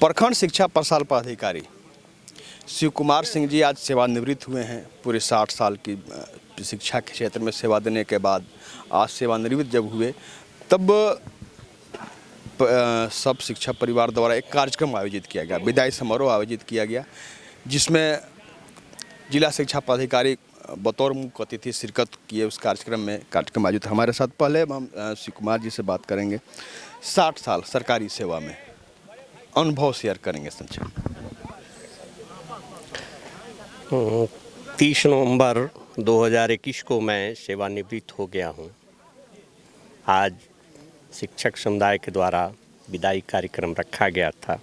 प्रखंड शिक्षा प्रसार पदाधिकारी शिव कुमार सिंह जी आज सेवानिवृत्त हुए हैं। पूरे 60 साल की शिक्षा के क्षेत्र में सेवा देने के बाद आज सेवानिवृत्त जब हुए तब सब शिक्षा परिवार द्वारा एक कार्यक्रम आयोजित किया गया, विदाई समारोह आयोजित किया गया, जिसमें जिला शिक्षा पदाधिकारी बतौर मुख्य अतिथि शिरकत किए। उस कार्यक्रम आयोजित हमारे साथ पहले हम शिव कुमार जी से बात करेंगे। 60 साल सरकारी सेवा में अनुभव शेयर करेंगे संक्षेप। 30 नवंबर 2021 को मैं सेवानिवृत्त हो गया हूं। आज शिक्षक समुदाय के द्वारा विदाई कार्यक्रम रखा गया था।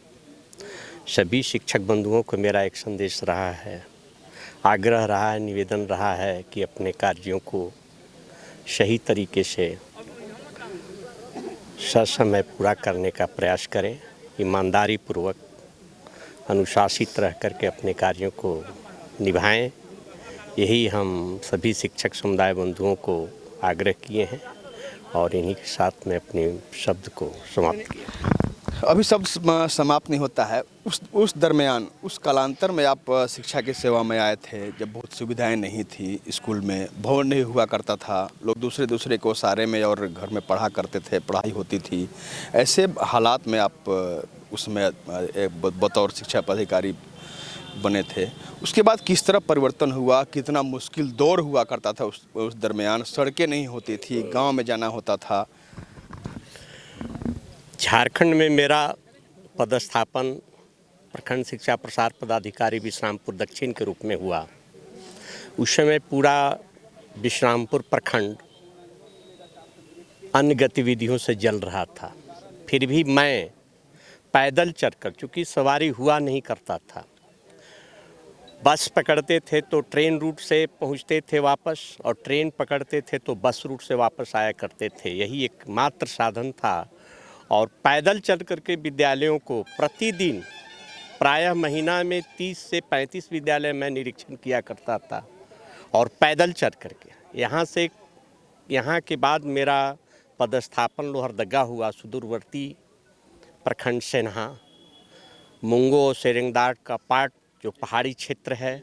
सभी शिक्षक बंधुओं को मेरा एक संदेश रहा है, आग्रह रहा है, निवेदन रहा है कि अपने कार्यों को सही तरीके से ससमय पूरा करने का प्रयास करें। ईमानदारी पूर्वक अनुशासित रह करके अपने कार्यों को निभाएं। यही हम सभी शिक्षक समुदाय बंधुओं को आग्रह किए हैं और इन्हीं के साथ में अपने शब्द को समाप्त किया। अभी शब्द समाप्त नहीं होता है। उस दरमियान, उस कालांतर में आप शिक्षा की सेवा में आए थे, जब बहुत सुविधाएं नहीं थी, स्कूल में भवन नहीं हुआ करता था, लोग दूसरे को सहारे में और घर में पढ़ा करते थे, पढ़ाई होती थी। ऐसे हालात में आप उसमें बतौर शिक्षा पदाधिकारी बने थे। उसके बाद किस तरह परिवर्तन हुआ, कितना मुश्किल दौर हुआ करता था उस दरमियान? सड़कें नहीं होती थी, गाँव में जाना होता था। झारखंड में मेरा पदस्थापन प्रखंड शिक्षा प्रसार पदाधिकारी विश्रामपुर दक्षिण के रूप में हुआ। उस समय पूरा विश्रामपुर प्रखंड अन्य गतिविधियों से जल रहा था। फिर भी मैं पैदल चलकर, चूँकि सवारी हुआ नहीं करता था, बस पकड़ते थे तो ट्रेन रूट से पहुंचते थे वापस, और ट्रेन पकड़ते थे तो बस रूट से वापस आया करते थे। यही एकमात्र साधन था। और पैदल चल करके विद्यालयों को प्रतिदिन प्रायः महीना में 30 से 35 विद्यालय मैं निरीक्षण किया करता था, और पैदल चल करके यहाँ के बाद मेरा पदस्थापन लोहरदगा हुआ। सुदूरवर्ती प्रखंड सेन्हा, मुंगो और सेरेंगदार का पार्ट जो पहाड़ी क्षेत्र है,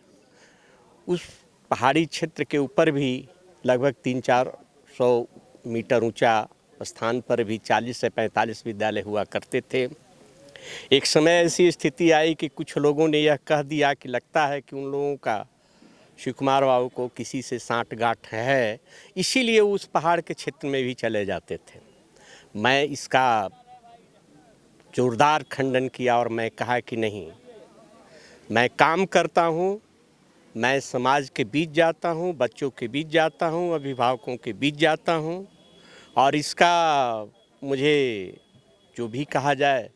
उस पहाड़ी क्षेत्र के ऊपर भी लगभग 300-400 मीटर ऊंचा स्थान पर भी 40 से 45 विद्यालय हुआ करते थे। एक समय ऐसी स्थिति आई कि कुछ लोगों ने यह कह दिया कि लगता है कि उन लोगों का शिव कुमार बाबू को किसी से सांठ-गांठ है, इसीलिए उस पहाड़ के क्षेत्र में भी चले जाते थे। मैं इसका जोरदार खंडन किया और मैं कहा कि नहीं, मैं काम करता हूँ, मैं समाज के बीच जाता हूँ, बच्चों के बीच जाता हूँ, अभिभावकों के बीच जाता हूँ, और इसका मुझे जो भी कहा जाए,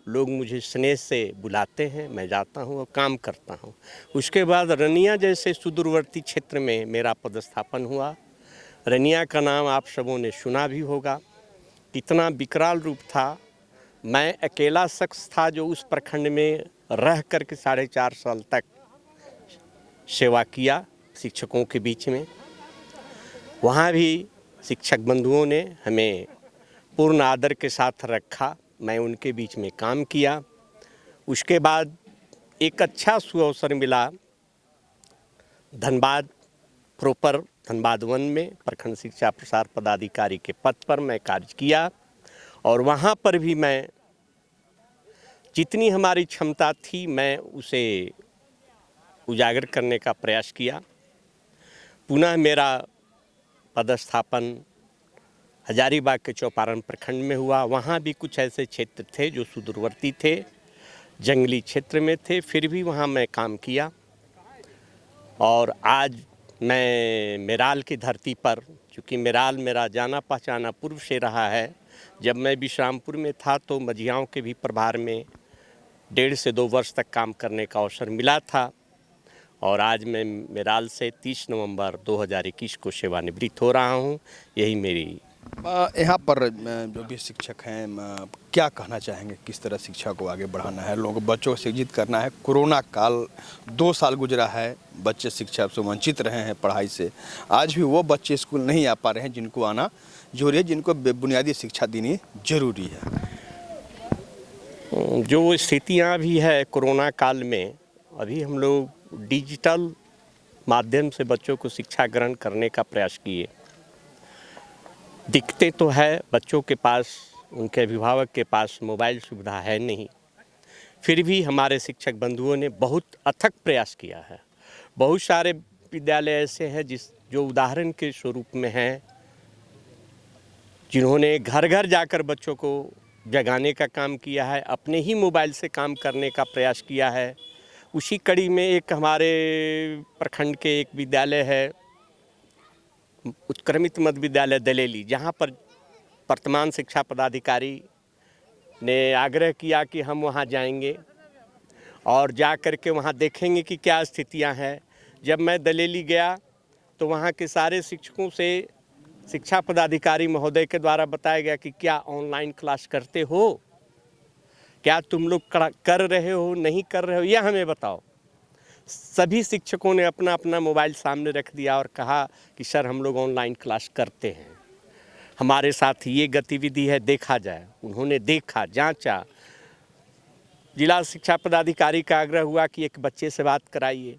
लोग मुझे स्नेह से बुलाते हैं, मैं जाता हूँ और काम करता हूँ। उसके बाद रनिया जैसे सुदूरवर्ती क्षेत्र में मेरा पदस्थापन हुआ। रनिया का नाम आप सबों ने सुना भी होगा। कितना विकराल रूप था। मैं अकेला शख्स था जो उस प्रखंड में रह कर के 4.5 साल तक सेवा किया शिक्षकों के बीच में। वहाँ भी शिक्षक बंधुओं ने हमें पूर्ण आदर के साथ रखा, मैं उनके बीच में काम किया। उसके बाद एक अच्छा सुअवसर मिला। धनबाद प्रॉपर धनबाद 1 में प्रखंड शिक्षा प्रसार पदाधिकारी के पद पर मैं कार्य किया, और वहाँ पर भी मैं जितनी हमारी क्षमता थी मैं उसे उजागर करने का प्रयास किया। पुनः मेरा पदस्थापन हजारीबाग के चौपारण प्रखंड में हुआ। वहाँ भी कुछ ऐसे क्षेत्र थे जो सुदूरवर्ती थे, जंगली क्षेत्र में थे, फिर भी वहाँ मैं काम किया। और आज मैं मेराल की धरती पर, चूँकि मेराल मेरा जाना पहचाना पूर्व से रहा है। जब मैं विश्रामपुर में था तो मझियाओं के भी प्रभार में 1.5 से 2 वर्ष तक काम करने का अवसर मिला था, और आज मैं मेराल से 30 नवंबर 2021 को सेवानिवृत्त हो रहा हूं। यही मेरी यहाँ पर जो भी शिक्षक हैं, क्या कहना चाहेंगे? किस तरह शिक्षा को आगे बढ़ाना है, लोगों बच्चों को शिक्षित करना है? कोरोना काल 2 साल गुजरा है, बच्चे शिक्षा से वंचित रहे हैं, पढ़ाई से। आज भी वो बच्चे स्कूल नहीं आ पा रहे हैं जिनको आना जरूरी है, जिनको बुनियादी शिक्षा देनी जरूरी है। जो स्थितियां भी है कोरोना काल में, अभी हम लोग डिजिटल माध्यम से बच्चों को शिक्षा ग्रहण करने का प्रयास किए। दिखते तो है बच्चों के पास, उनके अभिभावक के पास मोबाइल सुविधा है नहीं, फिर भी हमारे शिक्षक बंधुओं ने बहुत अथक प्रयास किया है। बहुत सारे विद्यालय ऐसे हैं जो उदाहरण के स्वरूप में हैं, जिन्होंने घर घर जाकर बच्चों को जगाने का काम किया है, अपने ही मोबाइल से काम करने का प्रयास किया है। उसी कड़ी में एक हमारे प्रखंड के एक विद्यालय है, उत्क्रमित मध्य विद्यालय दलेली, जहाँ पर वर्तमान शिक्षा पदाधिकारी ने आग्रह किया कि हम वहाँ जाएंगे और जा कर के वहाँ देखेंगे कि क्या स्थितियाँ हैं। जब मैं दलेली गया तो वहाँ के सारे शिक्षकों से शिक्षा पदाधिकारी महोदय के द्वारा बताया गया कि क्या ऑनलाइन क्लास करते हो, क्या तुम लोग कर रहे हो, नहीं कर रहे हो, यह हमें बताओ। सभी शिक्षकों ने अपना अपना मोबाइल सामने रख दिया और कहा कि सर हम लोग ऑनलाइन क्लास करते हैं, हमारे साथ ये गतिविधि है, देखा जाए। उन्होंने देखा, जांचा। जिला शिक्षा पदाधिकारी का आग्रह हुआ कि एक बच्चे से बात कराइए।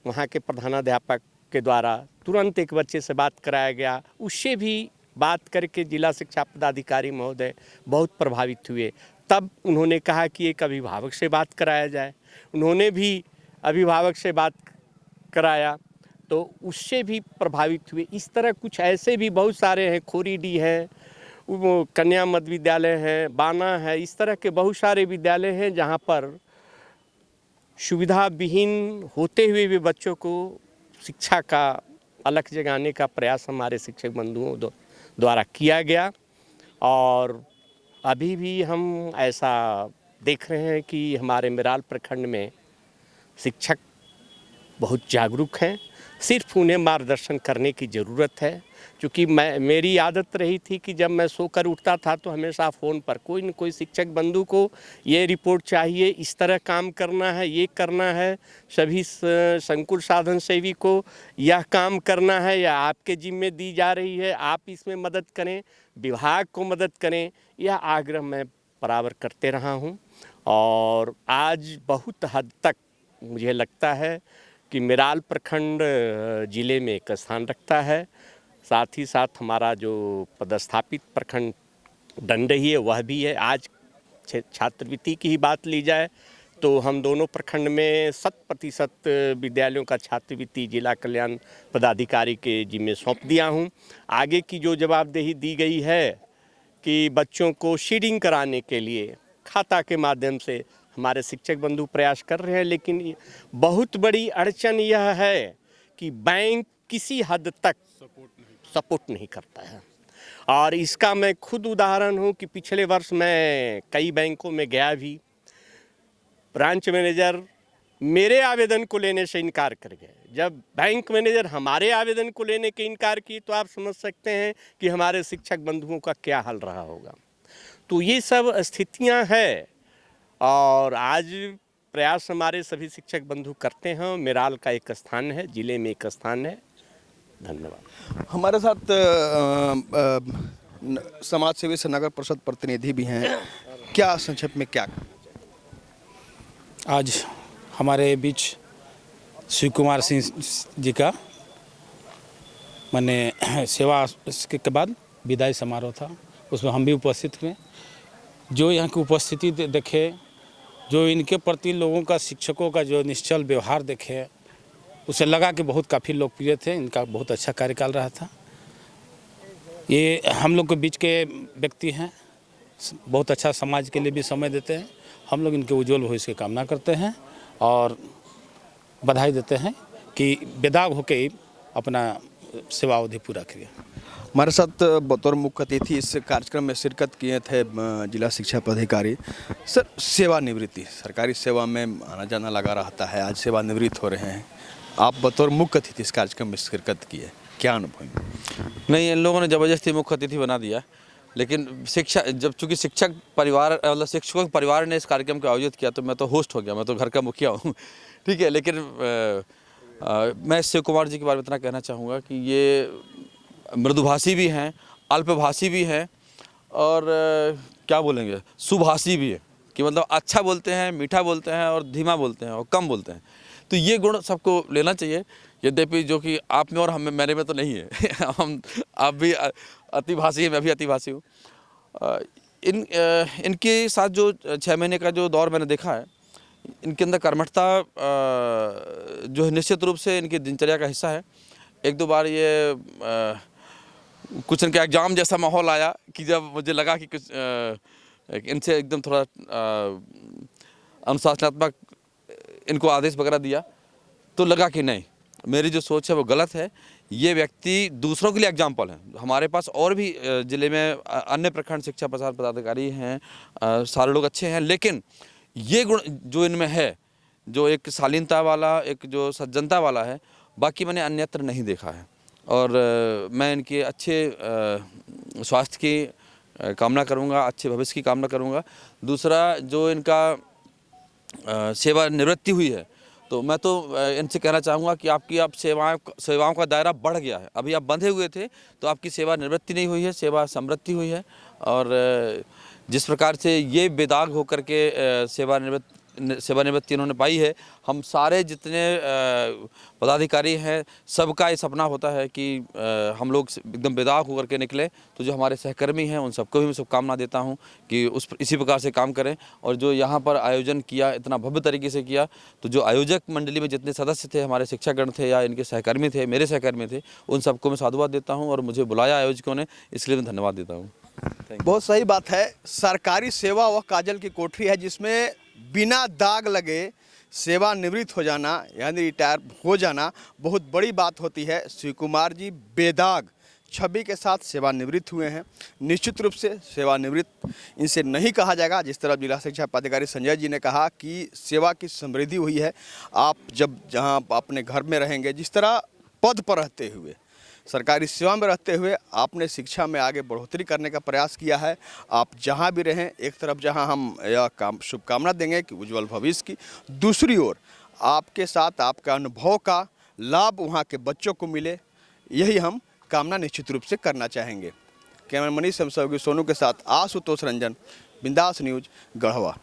वहाँ के प्रधानाध्यापक के द्वारा तुरंत एक बच्चे से बात कराया गया। उससे भी बात करके जिला शिक्षा पदाधिकारी महोदय बहुत प्रभावित हुए। तब उन्होंने कहा कि एक अभिभावक से बात कराया जाए। उन्होंने भी अभिभावक से बात कराया तो उससे भी प्रभावित हुए। इस तरह कुछ ऐसे भी बहुत सारे हैं, खोरीडी है, वो कन्या मध्य विद्यालय है, बाना है, इस तरह के बहुत सारे विद्यालय हैं जहाँ पर सुविधा विहीन होते हुए भी बच्चों को शिक्षा का अलख जगाने का प्रयास हमारे शिक्षक बंधुओं द्वारा किया गया। और अभी भी हम ऐसा देख रहे हैं कि हमारे मिराल प्रखंड में शिक्षक बहुत जागरूक हैं। सिर्फ उन्हें मार्गदर्शन करने की ज़रूरत है। क्योंकि मेरी आदत रही थी कि जब मैं सोकर उठता था तो हमेशा फ़ोन पर कोई न कोई शिक्षक बंधु को ये रिपोर्ट चाहिए, इस तरह काम करना है, ये करना है, सभी संकुल साधन सेवी को यह काम करना है या आपके जिम्मे दी जा रही है, आप इसमें मदद करें, विभाग को मदद करें। यह आग्रह मैं बराबर करते रहा हूँ और आज बहुत हद तक मुझे लगता है कि मिराल प्रखंड ज़िले में एक स्थान रखता है। साथ ही साथ हमारा जो पदस्थापित प्रखंड डंडही है वह भी है। आज छात्रवृत्ति की ही बात ली जाए तो हम दोनों प्रखंड में 100% विद्यालयों का छात्रवृत्ति जिला कल्याण पदाधिकारी के जिम्मे सौंप दिया हूँ। आगे की जो जवाबदेही दी गई है कि बच्चों को सीडिंग कराने के लिए खाता के माध्यम से हमारे शिक्षक बंधु प्रयास कर रहे हैं, लेकिन बहुत बड़ी अड़चन यह है कि बैंक किसी हद तक सपोर्ट नहीं करता है। और इसका मैं खुद उदाहरण हूँ कि पिछले वर्ष मैं कई बैंकों में गया भी, ब्रांच मैनेजर मेरे आवेदन को लेने से इनकार कर गए। जब बैंक मैनेजर हमारे आवेदन को लेने के इनकार की तो आप समझ सकते हैं कि हमारे शिक्षक बंधुओं का क्या हाल रहा होगा। तो ये सब स्थितियां हैं और आज प्रयास हमारे सभी शिक्षक बंधु करते हैं। मिराल का एक स्थान है, जिले में एक स्थान है। धन्यवाद। हमारे साथ समाज सेवी से नगर परिषद प्रतिनिधि भी हैं। क्या संक्षेप में क्या आज हमारे बीच शिव कुमार सिंह जी का मैंने सेवा के बाद विदाई समारोह था, उसमें हम भी उपस्थित हुए। जो यहाँ की उपस्थिति देखे, जो इनके प्रति लोगों का, शिक्षकों का जो निश्चल व्यवहार देखे, उसे लगा कि बहुत काफ़ी लोकप्रिय थे, इनका बहुत अच्छा कार्यकाल रहा था। ये हम लोग के बीच के व्यक्ति हैं, बहुत अच्छा समाज के लिए भी समय देते हैं। हम लोग इनके उज्जवल भविष्य की कामना करते हैं और बधाई देते हैं कि बेदाग होकर अपना सेवा अवधि पूरा किया। हमारे साथ बतौर मुख्य अतिथि इस कार्यक्रम में शिरकत किए थे जिला शिक्षा पदाधिकारी। सर, सेवानिवृत्ति, सरकारी सेवा में आना जाना लगा रहता है, आज सेवानिवृत्त हो रहे हैं, आप बतौर मुख्य अतिथि इस कार्यक्रम में शिरकत किए, क्या अनुभव? नहीं, इन लोगों ने ज़बरदस्ती मुख्य अतिथि बना दिया, लेकिन चूँकि शिक्षक परिवार मतलब शिक्षकों के परिवार ने इस कार्यक्रम को आयोजित किया तो मैं तो होस्ट हो गया, मैं तो घर का मुखिया हूँ। ठीक है, लेकिन मैं शिव कुमार जी के बारे में इतना कहना चाहूँगा कि ये मृदुभाषी भी हैं, अल्पभाषी भी हैं और क्या बोलेंगे, सुभाषी भी है। कि मतलब अच्छा बोलते हैं, मीठा बोलते हैं और धीमा बोलते हैं और कम बोलते हैं। तो ये गुण सबको लेना चाहिए, यद्यपि जो कि आप में और हम में, मेरे में तो नहीं है। आप भी अतिभाषी हैं, मैं भी अतिभाषी हूँ। इनके साथ जो 6 महीने का जो दौर मैंने देखा है, इनके अंदर कर्मठता जो है निश्चित रूप से इनकी दिनचर्या का हिस्सा है। 1-2 बार ये कुछ इनका एग्ज़ाम जैसा माहौल आया कि जब मुझे लगा कि कुछ इनसे एकदम थोड़ा अनुशासनात्मक इनको आदेश वगैरह दिया, तो लगा कि नहीं, मेरी जो सोच है वो गलत है। ये व्यक्ति दूसरों के लिए एग्जाम्पल है। हमारे पास और भी ज़िले में अन्य प्रखंड शिक्षा प्रसार पदाधिकारी हैं, सारे लोग अच्छे हैं, लेकिन ये गुण जो इनमें है, जो एक शालीनता वाला, एक जो सज्जनता वाला है, बाकी मैंने अन्यत्र नहीं देखा है। और मैं इनके अच्छे स्वास्थ्य की कामना करूंगा, अच्छे भविष्य की कामना करूंगा। दूसरा, जो इनका सेवानिवृत्ति हुई है, तो मैं तो इनसे कहना चाहूँगा कि आपकी अब सेवाओं का दायरा बढ़ गया है। अभी आप बंधे हुए थे तो आपकी सेवानिवृत्ति नहीं हुई है, सेवा समृद्धि हुई है। और जिस प्रकार से ये बेदाग होकर के सेवानिवृत्ति इन्होंने पाई है, हम सारे जितने पदाधिकारी हैं, सबका ये सपना होता है कि हम लोग एकदम बेदाग होकर के निकले। तो जो हमारे सहकर्मी हैं, उन सबको भी मैं शुभकामना देता हूं कि इसी प्रकार से काम करें। और जो यहाँ पर आयोजन किया, इतना भव्य तरीके से किया, तो जो आयोजक मंडली में जितने सदस्य थे, हमारे शिक्षकगण थे या इनके सहकर्मी थे, मेरे सहकर्मी थे, उन सबको मैं साधुवाद देता हूँ। और मुझे बुलाया आयोजकों ने, इसलिए मैं धन्यवाद देता हूँ। बहुत सही बात है। सरकारी सेवा वह काजल की कोठरी है जिसमें बिना दाग लगे सेवानिवृत्त हो जाना, यानी रिटायर हो जाना, बहुत बड़ी बात होती है। शिव कुमार जी बेदाग छवि के साथ सेवानिवृत्त हुए हैं। निश्चित रूप से सेवानिवृत्त इनसे नहीं कहा जाएगा। जिस तरह जिला शिक्षा पदाधिकारी संजय जी ने कहा कि सेवा की समृद्धि हुई है। आप जब जहां अपने घर में रहेंगे, जिस तरह पद पर रहते हुए, सरकारी सेवा में रहते हुए आपने शिक्षा में आगे बढ़ोतरी करने का प्रयास किया है। आप जहां भी रहें, एक तरफ जहां हम यह शुभकामना देंगे कि उज्जवल भविष्य की, दूसरी ओर आपके साथ आपका अनुभव का लाभ वहां के बच्चों को मिले, यही हम कामना निश्चित रूप से करना चाहेंगे। कैमरा मनीष सहयोगी सोनू के साथ आशुतोष रंजन, बिंदास न्यूज, गढ़वा।